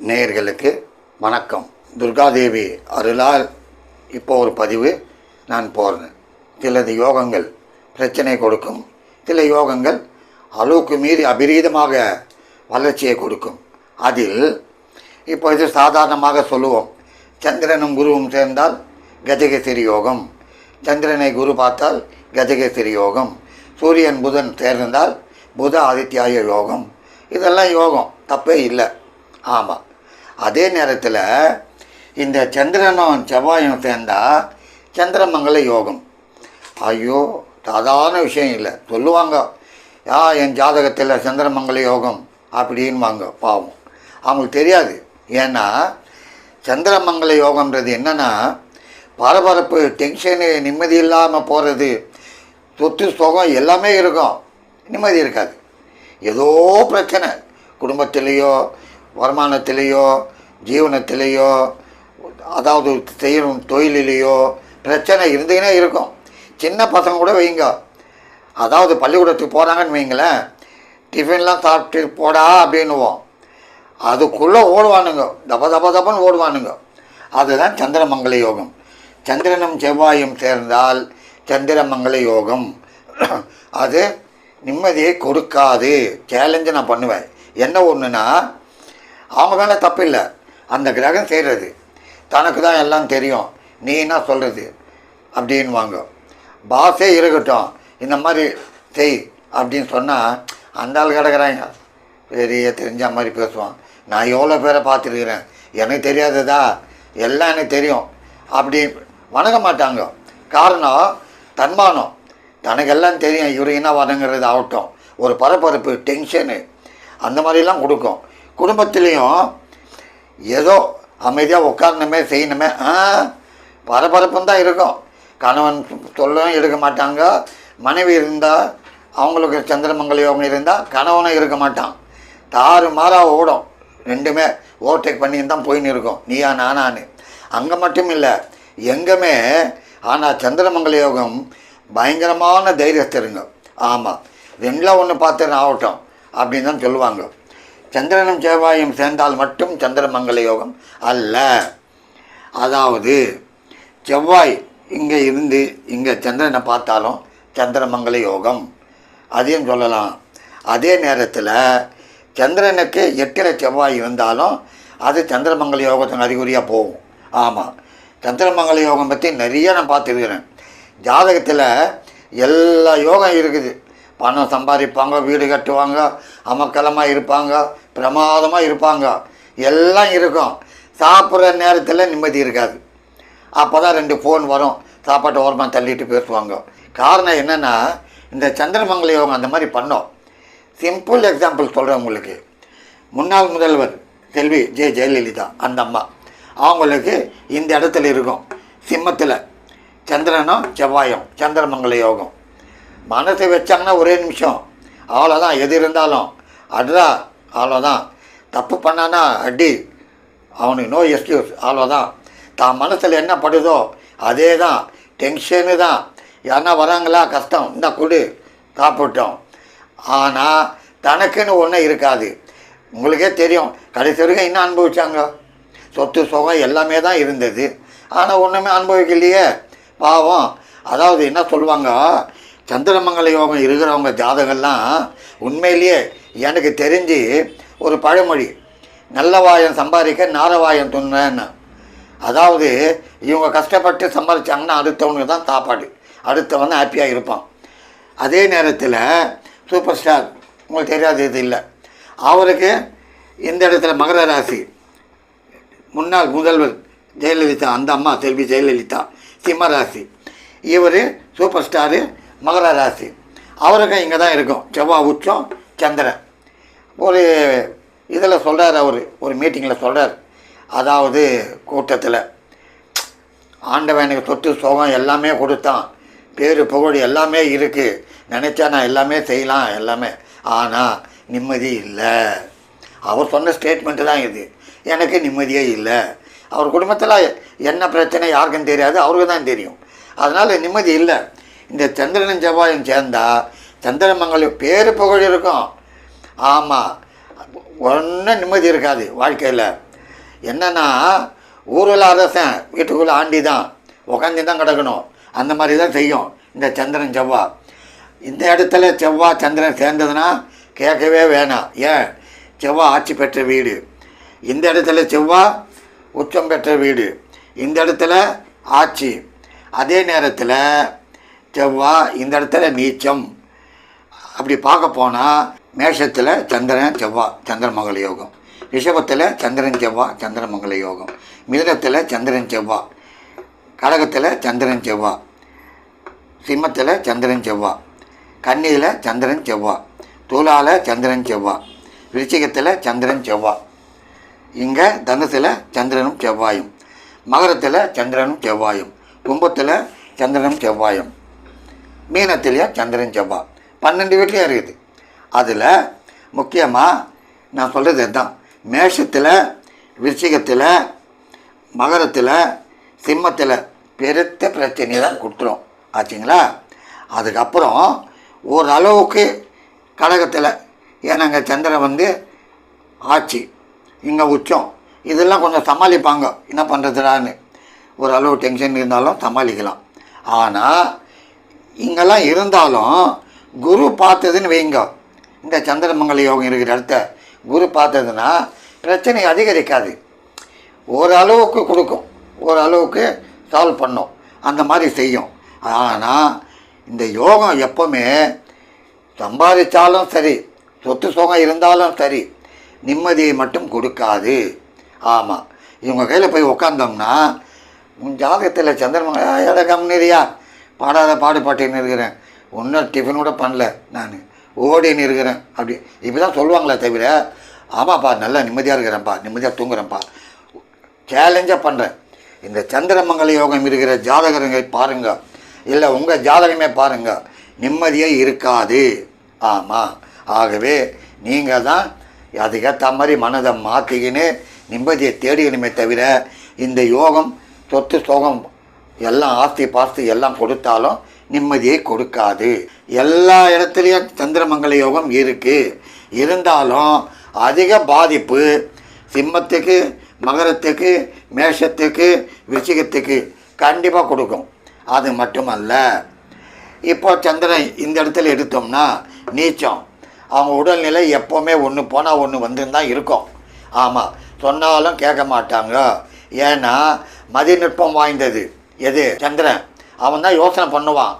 நேயர்களுக்கு வணக்கம். துர்காதேவி அருளால் இப்போ ஒரு பதிவு நான் போடுறேன். சிலது யோகங்கள் பிரச்சனை கொடுக்கும், சில யோகங்கள் அளவுக்கு மீறி அபரீதமாக வளர்ச்சியை கொடுக்கும். அதில் இப்போ இது சாதாரணமாக சொல்லுவோம், சந்திரனும் குருவும் சேர்ந்தால் கஜகேசரி யோகம், சந்திரனை குரு பார்த்தால் கஜகேசரி யோகம், சூரியன் புதன் சேர்ந்தால் புத ஆதித்யாய யோகம். இதெல்லாம் யோகம், தப்பே இல்லை. ஆமாம், அதே நேரத்தில் இந்த சந்திரனும் செவ்வாயும் சேர்ந்தால் சந்திரமங்கல யோகம். ஐயோ, சாதாரண விஷயம் இல்லை. சொல்லுவாங்க, என் ஜாதகத்தில் சந்திரமங்கல யோகம் அப்படின்வாங்க. பாவம், அவங்களுக்கு தெரியாது. ஏன்னா சந்திரமங்கல யோகம்ன்றது என்னென்னா, பரபரப்பு, டென்ஷனு, நிம்மதி இல்லாமல் போகிறது, சொத்து சுகம் எல்லாமே இருக்கும், நிம்மதி இருக்காது. ஏதோ பிரச்சனை குடும்பத்திலேயோ வருமானத்திலேயோ ஜீவனத்திலேயோ, அதாவது செய்யணும் தொழிலிலேயோ பிரச்சனை இருந்துக்கினே இருக்கும். சின்ன பசங்க கூட வைங்க, அதாவது பள்ளிக்கூடத்துக்கு போகிறாங்கன்னு வைங்களேன், டிஃபன்லாம் சாப்பிட்டு போடா அப்படின்னுவோம், அதுக்குள்ளே ஓடுவானுங்க, தப்பன்னு ஓடுவானுங்க. அதுதான் சந்திரமங்கல யோகம். சந்திரனும் செவ்வாயும் சேர்ந்தால் சந்திரமங்கல யோகம். அது நிம்மதியை கொடுக்காது. சேலஞ்சு நான் பண்ணுவேன். என்ன ஒன்றுனா, அவங்க மேலே தப்பு இல்லை, அந்த கிரகம் செய்கிறது. தனக்கு தான் எல்லாம் தெரியும், நீ என்ன சொல்கிறது அப்படின்வாங்க. பாஸே இருக்கட்டும், இந்த மாதிரி செய் அப்படின்னு சொன்னால் அந்த ஆள் கிடக்கிறாங்க, பெரிய தெரிஞ்ச மாதிரி பேசுவான். நான் எவ்வளோ பேரை பார்த்துருக்கிறேன், எனக்கு தெரியாததா, எல்லாம் எனக்கு தெரியும் அப்படி வணங்க மாட்டாங்க. காரணம் தன்மானம், தனக்கெல்லாம் தெரியும், இவர் என்ன வணங்குறது ஆகட்டும். ஒரு பரபரப்பு, டென்ஷனு அந்த மாதிரிலாம் கொடுக்கும். குடும்பத்துலேயும் ஏதோ அமைதியாக உட்காரணுமே, செய்யணுமே, பரபரப்புன்னு தான் இருக்கும். கணவன் சொல்லவும் எடுக்க மாட்டாங்க. மனைவி இருந்தால், அவங்களுக்கு சந்திரமங்கல யோகம் இருந்தால் கணவனும் இருக்க மாட்டான். தாறு மாறாக ஓடும், ரெண்டுமே ஓவர்டேக் பண்ணி தான் போயின்னு இருக்கும், நீயா நானான்னு. அங்கே மட்டும் இல்லை, எங்கேயுமே. ஆனால் சந்திரமங்கல யோகம் பயங்கரமான தைரியத்திருங்க. ஆமாம், ரெண்டில் ஒன்று பார்த்துன்னு ஆகட்டும் அப்படின்னு தான் சொல்லுவாங்க. சந்திரனும் செவ்வாயும் சேர்ந்தால் மட்டும் சந்திரமங்கல யோகம் அல்ல. அதாவது செவ்வாய் இங்கே இருந்து இங்கே சந்திரனை பார்த்தாலும் சந்திரமங்கல யோகம், அதையும் சொல்லலாம். அதே நேரத்தில் சந்திரனுக்கு 8 செவ்வாய் இருந்தாலும் அது சந்திரமங்கல யோகத்தின் அறிகுறியாக போகும். ஆமாம், சந்திரமங்கல யோகம் பற்றி நிறைய நான் பார்த்துருக்கிறேன். ஜாதகத்தில் எல்லா யோகம் இருக்குது. பணம் சம்பாதிப்பாங்க, வீடு கட்டுவாங்க, அமக்கலமாக இருப்பாங்க, பிரமாதமாக இருப்பாங்க, எல்லாம் இருக்கும். சாப்பிட்ற நேரத்தில் நிம்மதி இருக்காது. அப்போ தான் 2 ஃபோன் வரும், சாப்பாட்டை ஓரமாக தள்ளிட்டு பேசுவாங்க. காரணம் என்னென்னா, இந்த சந்திரமங்கல யோகம் அந்த மாதிரி பண்ணோம். சிம்பிள் எக்ஸாம்பிள் சொல்கிறேன் உங்களுக்கு. முன்னாள் முதல்வர் செல்வி ஜெயலலிதா, அந்த அம்மா, அவங்களுக்கு இந்த இடத்துல இருக்கும், சிம்மத்தில் சந்திரனும் செவ்வாயும் சந்திரமங்கல யோகம். மனசை வச்சாங்கன்னா ஒரே நிமிஷம் அவ்வளோதான், எது இருந்தாலும் அட்ரா, அவ்வளோதான். தப்பு பண்ணானா அடி, அவனுக்கு நோ எக்ஸ்கியூஸ், அவ்வளோதான். தான் மனசில் என்ன படுதோ அதே தான், டென்ஷனு தான். யாருன்னா வராங்களா, கஷ்டம், இந்த கொடு, சாப்பிட்டோம். ஆனால் தனக்குன்னு ஒன்றும் இருக்காது. உங்களுக்கே தெரியும், கடைசி வரைக்கும் என்ன அனுபவிச்சாங்க, சொத்து சுகம் எல்லாமே தான் இருந்தது, ஆனால் ஒன்றுமே அனுபவிக்கலையே, பாவம். அதாவது என்ன சொல்லுவாங்க, சந்திரமங்கல யோகம் இருக்கிறவங்க ஜாதகம்லாம் உண்மையிலேயே எனக்கு தெரிஞ்சு ஒரு பழமொழி, நல்ல வாயம் சம்பாதிக்க நாரவாயம் துண்ணன்னு. அதாவது இவங்க கஷ்டப்பட்டு சம்பாதிச்சாங்கன்னா அடுத்தவனுக்கு தான் சாப்பாடு, அடுத்தவன் ஹாப்பியாக இருப்பான். அதே நேரத்தில் சூப்பர் ஸ்டார், உங்களுக்கு தெரியாது இது இல்லை, அவருக்கு இந்த இடத்துல மகர ராசி, முன்னாள் முதல்வர் ஜெயலலிதா, அந்த அம்மா செல்வி ஜெயலலிதா சிம்ம ராசி, இவர் சூப்பர் ஸ்டாரு மகர ராசி. அவருக்கும் இங்கே தான் இருக்கும் செவ்வாய் உச்சம் சந்திரன். ஒரு இதில் சொல்கிறார், அவர் ஒரு மீட்டிங்கில் சொல்கிறார், அதாவது கூட்டத்தில், ஆண்டவன் எனக்கு சொத்து சுகம் எல்லாமே கொடுத்தான், பேரு புகழ் எல்லாமே இருக்குது, நினச்சா நான் எல்லாமே செய்யலாம் எல்லாமே, ஆனால் நிம்மதி இல்லை. அவர் சொன்ன ஸ்டேட்மெண்ட்டு தான் இது, எனக்கு நிம்மதியே இல்லை. அவர் குடும்பத்தில் என்ன பிரச்சனை யாருக்கும் தெரியாது, அவருக்கு தான் தெரியும். அதனால் நிம்மதி இல்லை. இந்த சந்திரனும் செவ்வாயும் சேர்ந்தால் சந்திரமங்கலம் பேரு புகழ் இருக்கும். ஆமாம், ஒன்றும் நிம்மதி இருக்காது வாழ்க்கையில். என்னென்னா ஊரில் அரசன் வீட்டுக்குள்ளே ஆண்டி தான் உக்காந்து தான் கிடக்கணும். அந்த மாதிரி தான் செய்யும் இந்த சந்திரன் செவ்வாய். இந்த இடத்துல செவ்வாய் சந்திரன் சேர்ந்ததுன்னா கேட்கவே வேணாம். ஏன், செவ்வாய் ஆட்சி பெற்ற வீடு. இந்த இடத்துல செவ்வாய் உச்சம் பெற்ற வீடு. இந்த இடத்துல ஆட்சி. அதே நேரத்தில் செவ்வாய் இந்த இடத்துல நீச்சம். அப்படி பார்க்க போனால் மேஷத்தில் சந்திரன் செவ்வாய் சந்திரமங்கல யோகம், ரிஷபத்தில் சந்திரன் செவ்வாய் சந்திரமங்கல யோகம், மிதுனத்தில் சந்திரன் செவ்வாய், கடகத்தில் சந்திரன் செவ்வாய், சிம்மத்தில் சந்திரன் செவ்வாய், கன்னியில் சந்திரன் செவ்வாய், துலாவில் சந்திரன் செவ்வாய், விருச்சிகத்தில் சந்திரன் செவ்வாய், இங்கே தனுசில் சந்திரனும் செவ்வாயும், மகரத்தில் சந்திரனும் செவ்வாயும், கும்பத்தில் சந்திரனும் செவ்வாயும், மீனத்திலேயே சந்திரன் செவ்வாய் 12 வீட்லேயும் இருக்குது. அதில் முக்கியமாக நான் சொல்கிறது இதுதான். மேஷத்தில், விருச்சிகத்தில், மகரத்தில், சிம்மத்தில் பெருத்த பிரச்சனையை தான் கொடுத்துரும் ஆச்சுங்களா. அதுக்கப்புறம் ஓரளவுக்கு கடகத்தில், ஏன்னாங்க சந்திரன் வந்து ஆட்சி, இங்கே உச்சம், இதெல்லாம் கொஞ்சம் சமாளிப்பாங்க. என்ன பண்ணுறதுடான்னு ஓரளவு டென்ஷன் இருந்தாலும் சமாளிக்கலாம். ஆனால் இங்கெல்லாம் இருந்தாலும் குரு பார்த்ததுன்னு வைங்க, இந்த சந்திரமங்கல யோகம் இருக்கிற இடத்த குரு பார்த்ததுன்னா பிரச்சனை அதிகரிக்காது. ஓரளவுக்கு கொடுக்கும், ஓரளவுக்கு சால்வ் பண்ணும், அந்த மாதிரி செய்யும். ஆனால் இந்த யோகம் எப்போவுமே சம்பாதிச்சாலும் சரி, சொத்து சுகம் இருந்தாலும் சரி, நிம்மதியை மட்டும் கொடுக்காது. ஆமாம், இவங்க கையில் போய் உக்காந்தோம்னா உன் ஜாதகத்தில் சந்திரமங்கல இடக்கம்னிரியா பாடாத பாடுபாட்டின்னு இருக்கிறேன், ஒன்றும் டிஃபன் கூட பண்ணல, நான் ஓடின்னு இருக்கிறேன், அப்படி இப்படி தான் சொல்லுவாங்களே தவிர ஆமாப்பா நல்லா நிம்மதியாக இருக்கிறேன்ப்பா, நிம்மதியாக தூங்குறேன்ப்பா. சேலஞ்சாக பண்ணுறேன். இந்த சந்திரமங்கல யோகம் இருக்கிற ஜாதகங்களை பாருங்கள், இல்லை உங்கள் ஜாதகமே பாருங்கள், நிம்மதியே இருக்காது. ஆமாம், ஆகவே நீங்கள் தான் அதுக்கேற்ற மாதிரி மனதை மாற்றிக்கின்னு நிம்மதியை தேடிக்கணுமே தவிர இந்த யோகம் சொத்து சோகம் எல்லாம் ஆஸ்தி பாஸ்தி எல்லாம் கொடுத்தாலும் நிம்மதியை கொடுக்காது. எல்லா இடத்துலையும் சந்திரமங்கல யோகம் இருக்குது. இருந்தாலும் அதிக பாதிப்பு சிம்மத்துக்கு, மகரத்துக்கு, மேஷத்துக்கு, விருச்சிகத்துக்கு கண்டிப்பாக கொடுக்கும். அது மட்டுமல்ல, இப்போ சந்திரன் இந்த இடத்துல எடுத்தோம்னா நீச்சம், அவங்க உடல்நிலை எப்போவுமே ஒன்று போனால் ஒன்று வந்துன்னு தான் இருக்கும். ஆமாம், சொன்னாலும் கேட்க மாட்டாங்க. ஏன்னா மதிநுட்பம் வாய்ந்தது எது, சந்திரன். அவன் தான் யோசனை பண்ணுவான்.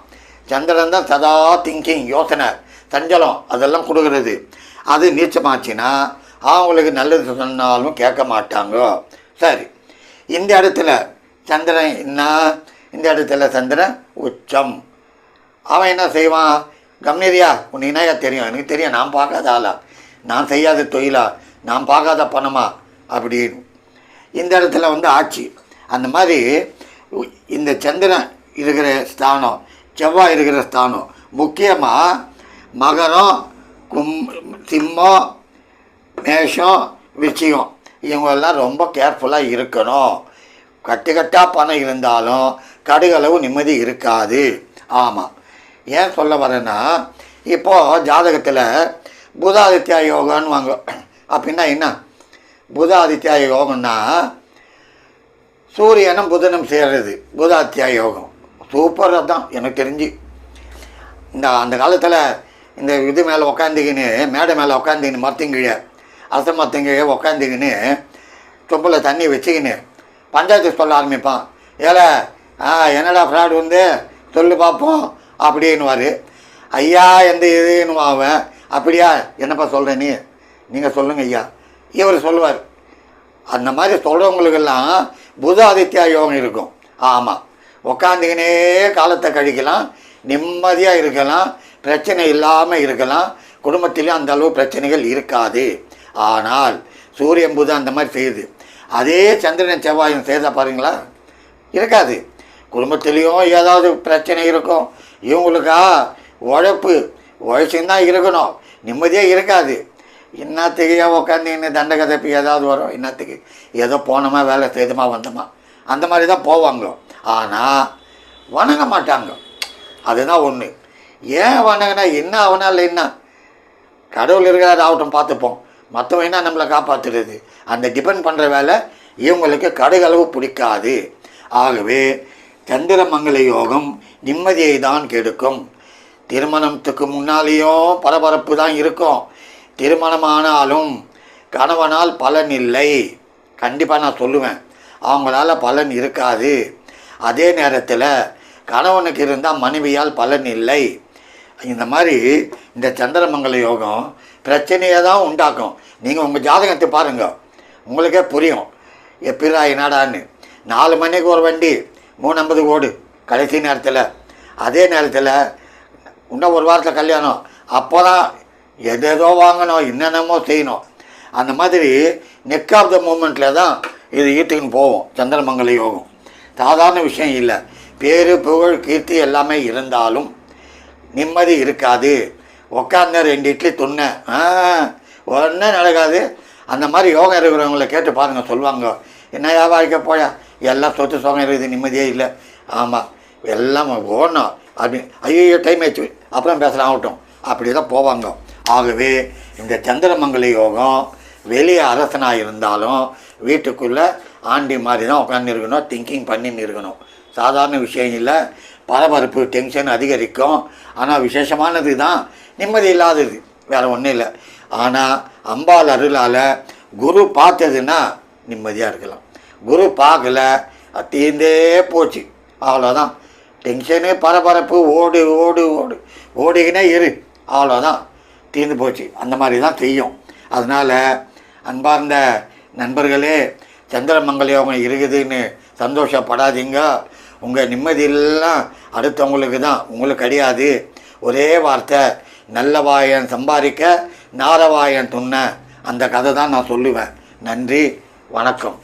சந்திரன் தான் சதா திங்கிங், யோசனை, சஞ்சலம் அதெல்லாம் கொடுக்குறது. அது நீச்சமாச்சுன்னா அவங்களுக்கு நல்லது சொன்னாலும் கேட்க மாட்டாங்க. சரி, இந்த இடத்துல சந்திரன் என்ன, இந்த இடத்துல சந்திரன் உச்சம். அவன் என்ன செய்வான், கம்னீரியா உன்னை என்னையா தெரியும், எனக்கு தெரியும், நான் பார்க்காத ஆளா, நான் செய்யாத தொழிலா, நான் பார்க்காத பணமா அப்படின்னு. இந்த இடத்துல வந்து ஆட்சி. அந்த மாதிரி இந்த சந்திரன் இருக்கிற ஸ்தானம், செவ்வாய் இருக்கிற ஸ்தானம், முக்கியமாக மகரம், சிம்மம், மேஷம், விருச்சிகம், இவங்கெல்லாம் ரொம்ப கேர்ஃபுல்லாக இருக்கணும். கட்டுக்கட்டாக பணம் இருந்தாலும் கடுகளவு நிம்மதி இருக்காது. ஆமாம், ஏன் சொல்ல வரேன்னா, இப்போது ஜாதகத்தில் புதாதித்யா யோகம்னு வாங்க. அப்படின்னா என்ன, புதாதித்யா யோகம்னா சூரியனும் புதனும் சேர்றது புதாதித்யா யோகம். சூப்பராக தான் எனக்கு தெரிஞ்சு. அந்த காலத்தில் இந்த இது மேலே உக்காந்துக்கின்னு, மேடை மேலே உக்காந்துக்கின்னு, மரத்துங்கீழே, அரச மரத்துங்கீழே உக்காந்துக்கின்னு சொம்பில் தண்ணி வச்சுக்கின்னு பஞ்சாயத்து சொல்ல ஆரம்பிப்பான். ஏழை என்னடா ஃப்ராடு வந்து சொல்லு பார்ப்போம் அப்படின்னுவார். ஐயா எந்த இதுன்னு அவன், அப்படியா என்னப்பா சொல்கிறேன் நீங்கள் சொல்லுங்கள் ஐயா, இவர் சொல்லுவார். அந்த மாதிரி சொல்கிறவங்களுக்கெல்லாம் புதாதித்யா யோகம் இருக்கும். ஆமாம், உக்காந்துக்கினே காலத்தை கழிக்கலாம், நிம்மதியாக இருக்கலாம், பிரச்சனை இல்லாமல் இருக்கலாம், குடும்பத்திலையும் அந்த அளவு பிரச்சனைகள் இருக்காது. ஆனால் சூரியன் புதன் அந்த மாதிரி செய்யுது. அதே சந்திரன் செவ்வாயும் செய்தா பாருங்களா, இருக்காது. குடும்பத்திலையும் ஏதாவது பிரச்சனை இருக்கும். இவங்களுக்கா உழைச்சுன்னு தான் இருக்கணும், நிம்மதியாக இருக்காது. இன்னத்துக்கு உட்காந்து இன்னும் தண்டை கதைப்பு ஏதாவது வரும். இன்னத்துக்கு ஏதோ போனோமா வேலை செய்தோமா வந்தோமா அந்த மாதிரி தான் போவாங்க. ஆனால் வணங்க மாட்டாங்க. அதுதான் ஒன்று. ஏன் வணங்கினா என்ன அவனால் என்ன, கடவுள் இருக்கிறாரு ஆகட்டும் பார்த்துப்போம், மற்றவங்க தான் நம்மளை காப்பாற்றுறது. அந்த டிபெண்ட் பண்ணுற வேலை இவங்களுக்கு கடுகளவு பிடிக்காது. ஆகவே சந்திரமங்கல யோகம் நிம்மதியை தான் கெடுக்கும். திருமணத்துக்கு முன்னாலேயும் பரபரப்பு தான் இருக்கும். திருமணமானாலும் கணவனால் பலன் இல்லை. கண்டிப்பாக நான் சொல்லுவேன், அவங்களால பலன் இருக்காது. அதே நேரத்தில் கணவனுக்கு இருந்தால் மனைவியால் பலன் இல்லை. இந்த மாதிரி இந்த சந்திரமங்கல யோகம் பிரச்சனையை தான் உண்டாக்கும். நீங்கள் உங்கள் ஜாதகத்தை பாருங்கள், உங்களுக்கே புரியும் எப்படா என்னடான்னு. 4 மணிக்கு ஒரு வண்டி 3:50 ஓடு கடைசி நேரத்தில். அதே நேரத்தில் இன்னும் ஒரு வாரத்தில் கல்யாணம், அப்போ தான் எதேதோ வாங்கணும், என்னென்னமோ செய்யணும். அந்த மாதிரி நெக் ஆஃப் த மூமெண்ட்டில் தான் இது ஈட்டுக்குன்னு போவோம். சந்திரமங்கல யோகம் சாதாரண விஷயம் இல்லை. பேரு புகழ் கீர்த்தி எல்லாமே இருந்தாலும் நிம்மதி இருக்காது. உட்காந்து 2 இட்லி துண்ண ஒன்றும் நடக்காது. அந்த மாதிரி யோகம் இருக்கிறவங்கள கேட்டு பாருங்கள், சொல்லுவாங்க, என்ன வாழ்க்கை போயா, எல்லாம் சொத்து சோகம் இருக்குது, நிம்மதியே இல்லை. ஆமாம், எல்லாம் ஓடணும் அப்படின்னு. ஐயோ டைம் ஆச்சு, அப்புறம் பேசலாம் ஆகட்டும், அப்படி தான் போவாங்க. ஆகவே இந்த சந்திரமங்கல யோகம் வெளியே அரசனாக இருந்தாலும் வீட்டுக்குள்ளே ஆண்டி மாதிரி தான் உட்காந்து இருக்கணும், திங்கிங் பண்ணின்னு இருக்கணும். சாதாரண விஷயம் இல்லை. பரபரப்பு டென்ஷன் அதிகரிக்கும். ஆனால் விசேஷமானது தான் நிம்மதி இல்லாதது, வேறு ஒன்றும் இல்லை. ஆனால் அம்பாள் அருளால் குரு பார்த்ததுன்னா நிம்மதியாக இருக்கலாம். குரு பார்க்கல தீர்ந்தே போச்சு, அவ்வளோதான். டென்ஷனு பரபரப்பு ஓடு ஓடு ஓடு ஓடிக்கினே இரு, அவ்வளோதான், தீர்ந்து போச்சு. அந்த மாதிரி தான் செய்யும். அதனால் அன்பார்ந்த நண்பர்களே, சந்திரமங்கல யோகம் இருக்குதுன்னு சந்தோஷப்படாதீங்க. உங்கள் நிம்மதியெல்லாம் அடுத்தவங்களுக்கு தான், உங்களுக்கு கிடையாது. ஒரே வார்த்தை, நல்ல வாயன் சம்பாதிக்க நாரவாயன் துண்ண, அந்த கதை தான் நான் சொல்லுவேன். நன்றி, வணக்கம்.